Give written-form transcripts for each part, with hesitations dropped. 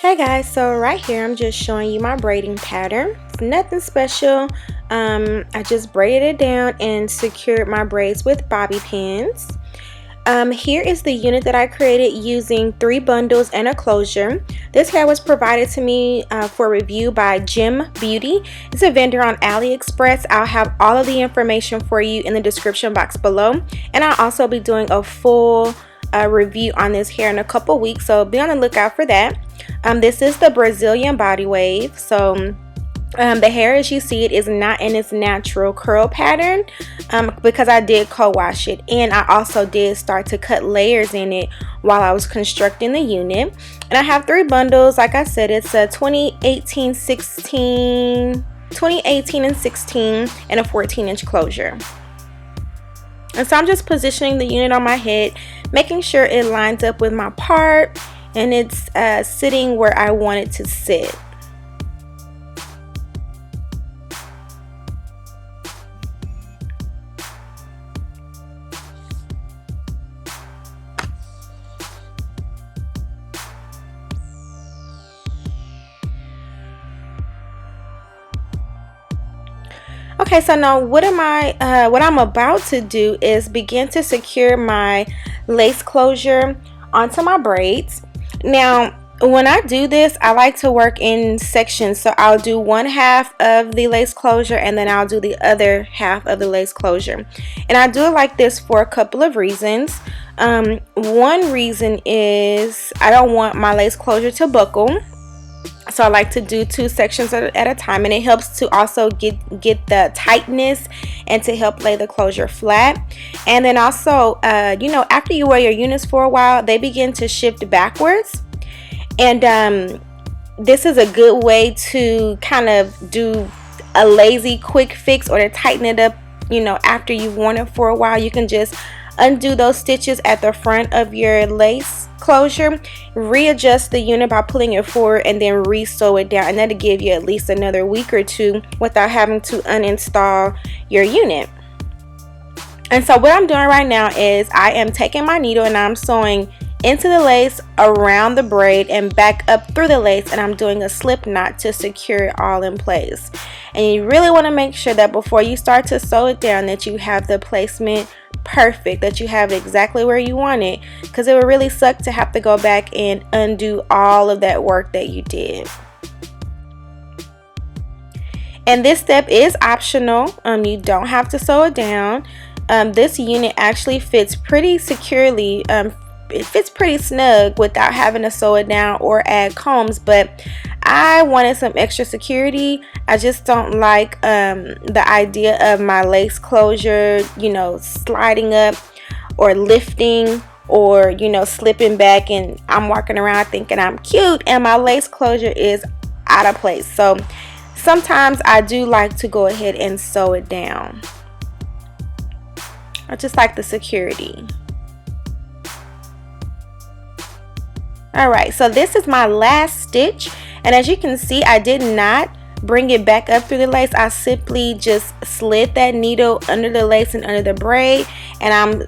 Hey guys, so right here I'm just showing you my braiding pattern. It's nothing special. I just braided it down and secured my braids with bobby pins. Here is the unit that I created using 3 bundles and a closure. This hair was provided to me for review by Gem Beauty. It's a vendor on Aliexpress. I'll have all of the information for you in the description box below, and I'll also be doing a full review on this hair in a couple weeks, so be on the lookout for that. This is the Brazilian body wave. So the hair, as you see, it is not in its natural curl pattern because I did co-wash it, and I also did start to cut layers in it while I was constructing the unit. And I have 3 bundles. Like I said, it's a 2018 and 16 and a 14-inch closure. And so I'm just positioning the unit on my head, making sure it lines up with my part and it's sitting where I want it to sit. Okay, so now what I'm about to do is begin to secure my lace closure onto my braids. Now, when I do this, I like to work in sections. So I'll do one half of the lace closure and then I'll do the other half of the lace closure. And I do it like this for a couple of reasons. One reason is I don't want my lace closure to buckle. So I like to do 2 sections at a time, and it helps to also get the tightness and to help lay the closure flat. And then also, you know, after you wear your units for a while, they begin to shift backwards. And this is a good way to kind of do a lazy quick fix or to tighten it up. You know, after you've worn it for a while, you can just undo those stitches at the front of your lace closure, readjust the unit by pulling it forward, and then re-sew it down, and that'll give you at least another week or 2 without having to uninstall your unit. And so what I'm doing right now is I am taking my needle and I'm sewing into the lace, around the braid, and back up through the lace, and I'm doing a slip knot to secure it all in place. And you really want to make sure that before you start to sew it down that you have the placement perfect, that you have it exactly where you want it, because it would really suck to have to go back and undo all of that work that you did. And this step is optional. You don't have to sew it down. This unit actually fits pretty securely. It fits pretty snug without having to sew it down or add combs, but I wanted some extra security. I just don't like the idea of my lace closure, you know, sliding up or lifting or, you know, slipping back, and I'm walking around thinking I'm cute and my lace closure is out of place. So sometimes I do like to go ahead and sew it down. I just like the security. Alright, so this is my last stitch, and as you can see, I did not bring it back up through the lace. I simply just slid that needle under the lace and under the braid, and I'm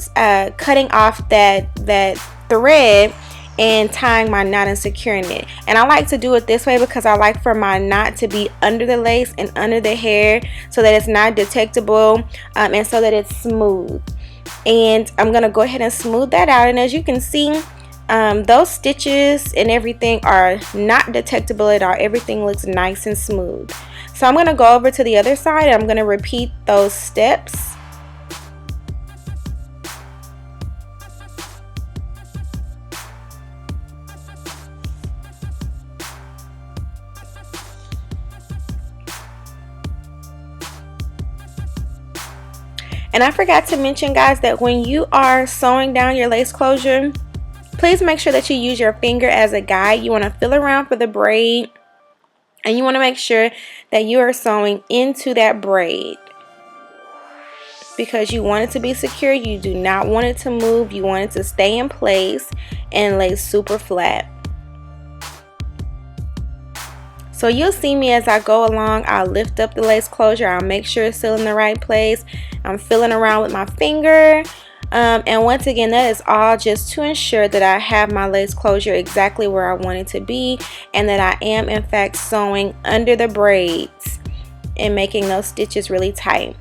cutting off that thread and tying my knot and securing it. And I like to do it this way because I like for my knot to be under the lace and under the hair so that it's not detectable, and so that it's smooth. And I'm gonna go ahead and smooth that out, and as you can see, those stitches and everything are not detectable at all. Everything looks nice and smooth. So I'm going to go over to the other side and I'm going to repeat those steps. And I forgot to mention, guys, that when you are sewing down your lace closure, please make sure that you use your finger as a guide. You want to feel around for the braid, and you want to make sure that you are sewing into that braid because you want it to be secure. You do not want it to move. You want it to stay in place and lay super flat. So you'll see me as I go along. I'll lift up the lace closure. I'll make sure it's still in the right place. I'm feeling around with my finger. And once again, that is all just to ensure that I have my lace closure exactly where I want it to be, and that I am in fact sewing under the braids and making those stitches really tight.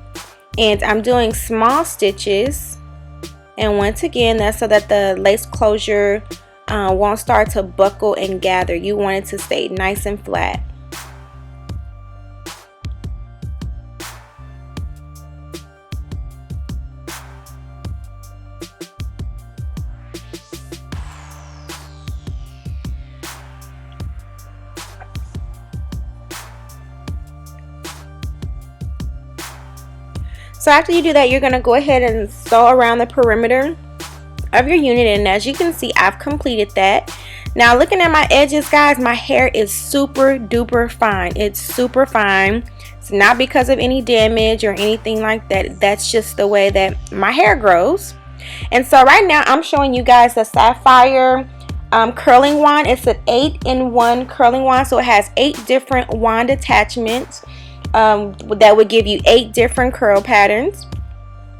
And I'm doing small stitches, and once again, that's so that the lace closure won't start to buckle and gather. You want it to stay nice and flat. So after you do that, you're going to go ahead and sew around the perimeter of your unit, and as you can see, I've completed that. Now looking at my edges, guys, my hair is super duper fine. It's super fine. It's not because of any damage or anything like that. That's just the way that my hair grows. And so right now I'm showing you guys the sapphire curling wand. It's an 8-in-1 curling wand, so it has 8 different wand attachments that would give you 8 different curl patterns.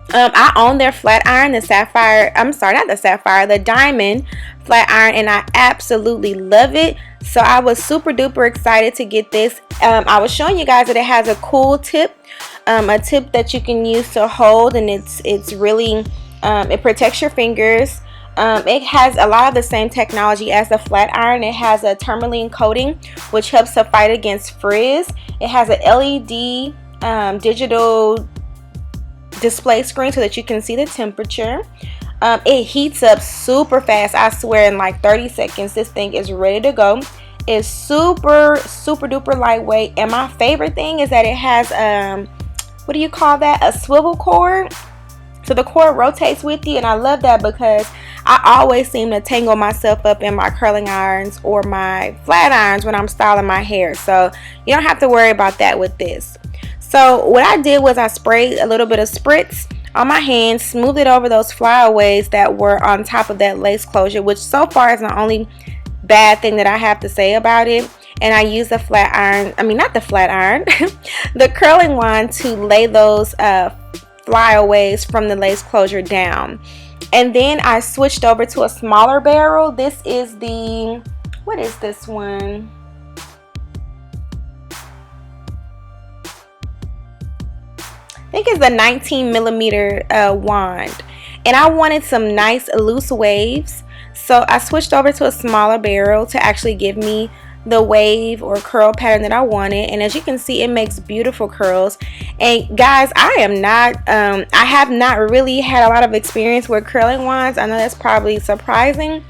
I own their flat iron, the sapphire, I'm sorry, not the sapphire, the diamond flat iron, and I absolutely love it. So I was super duper excited to get this. I was showing you guys that it has a cool tip, a tip that you can use to hold, and it's really, it protects your fingers. It has a lot of the same technology as the flat iron. It has a tourmaline coating, which helps to fight against frizz. It has an LED digital display screen so that you can see the temperature. It heats up super fast. I swear in like 30 seconds this thing is ready to go. It's super duper lightweight, and my favorite thing is that it has what do you call that, a swivel cord, so the cord rotates with you. And I love that because I always seem to tangle myself up in my curling irons or my flat irons when I'm styling my hair, so you don't have to worry about that with this. So what I did was I sprayed a little bit of spritz on my hands, smoothed it over those flyaways that were on top of that lace closure, which so far is the only bad thing that I have to say about it. And I used the flat iron, I mean not the flat iron, the curling wand to lay those flyaways from the lace closure down. And then I switched over to a smaller barrel. This is the, what is this one? I think it's the 19mm wand, and I wanted some nice loose waves, so I switched over to a smaller barrel to actually give me the wave or curl pattern that I wanted. And as you can see, it makes beautiful curls. And guys, I have not really had a lot of experience with curling wands. I know that's probably surprising,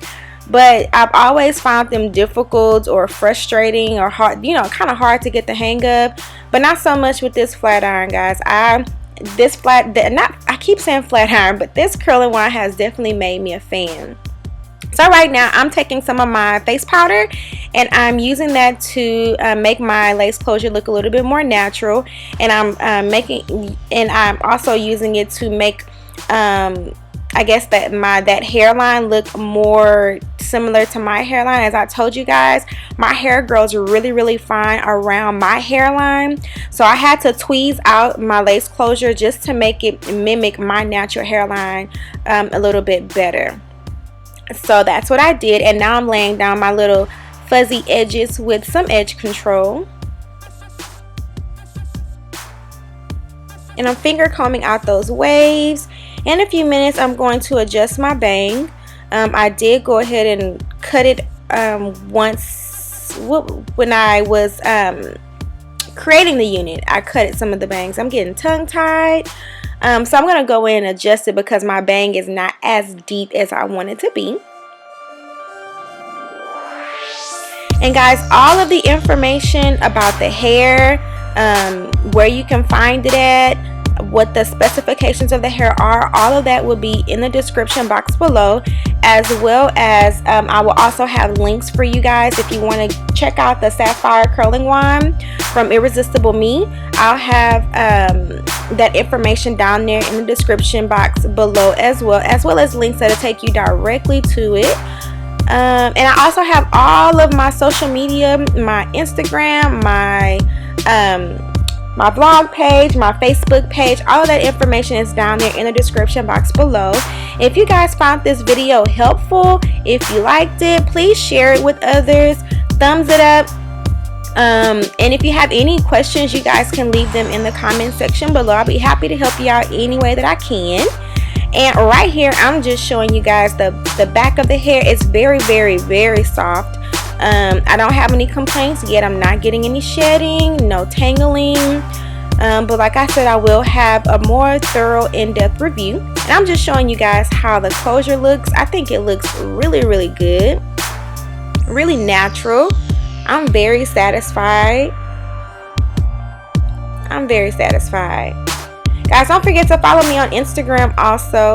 but I've always found them difficult or frustrating or hard, you know, kind of hard to get the hang of. But not so much with this flat iron, guys. I keep saying flat iron, but this curling wand has definitely made me a fan. So right now I'm taking some of my face powder and I'm using that to make my lace closure look a little bit more natural. And I'm also using it to make I guess that hairline look more similar to my hairline. As I told you guys, my hair grows really fine around my hairline, so I had to tweeze out my lace closure just to make it mimic my natural hairline a little bit better. So that's what I did, and now I'm laying down my little fuzzy edges with some edge control. And I'm finger combing out those waves. In a few minutes I'm going to adjust my bang. I did go ahead and cut it once when I was creating the unit. I cut some of the bangs. I'm getting tongue tied. So I'm going to go in and adjust it because my bang is not as deep as I want it to be. And guys, all of the information about the hair, where you can find it at, what the specifications of the hair are, all of that will be in the description box below, as well as I will also have links for you guys if you want to check out the sapphire curling wand from Irresistible Me. I'll have that information down there in the description box below, as well as links that'll take you directly to it. And I also have all of my social media, my Instagram, my my blog page, my Facebook page. All of that information is down there in the description box below. If you guys found this video helpful, if you liked it, please share it with others. Thumbs it up. And if you have any questions, you guys can leave them in the comment section below. I'll be happy to help you out any way that I can. And right here, I'm just showing you guys the back of the hair. It's very, very, very soft. I don't have any complaints yet. I'm not getting any shedding, no tangling. But like I said, I will have a more thorough, in-depth review. And I'm just showing you guys how the closure looks. I think it looks really, really good. Really natural. I'm very satisfied. I'm very satisfied. Guys, don't forget to follow me on Instagram also.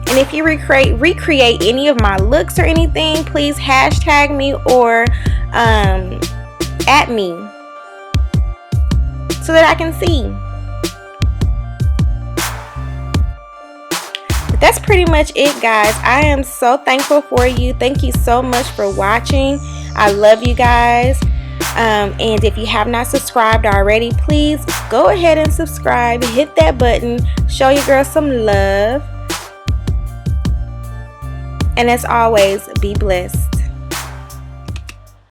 And if you recreate any of my looks or anything, please hashtag me or at me so that I can see. But that's pretty much it, guys. I am so thankful for you. Thank you so much for watching. I love you guys. And if you have not subscribed already, please go ahead and subscribe. Hit that button. Show your girl some love. And as always, be blessed.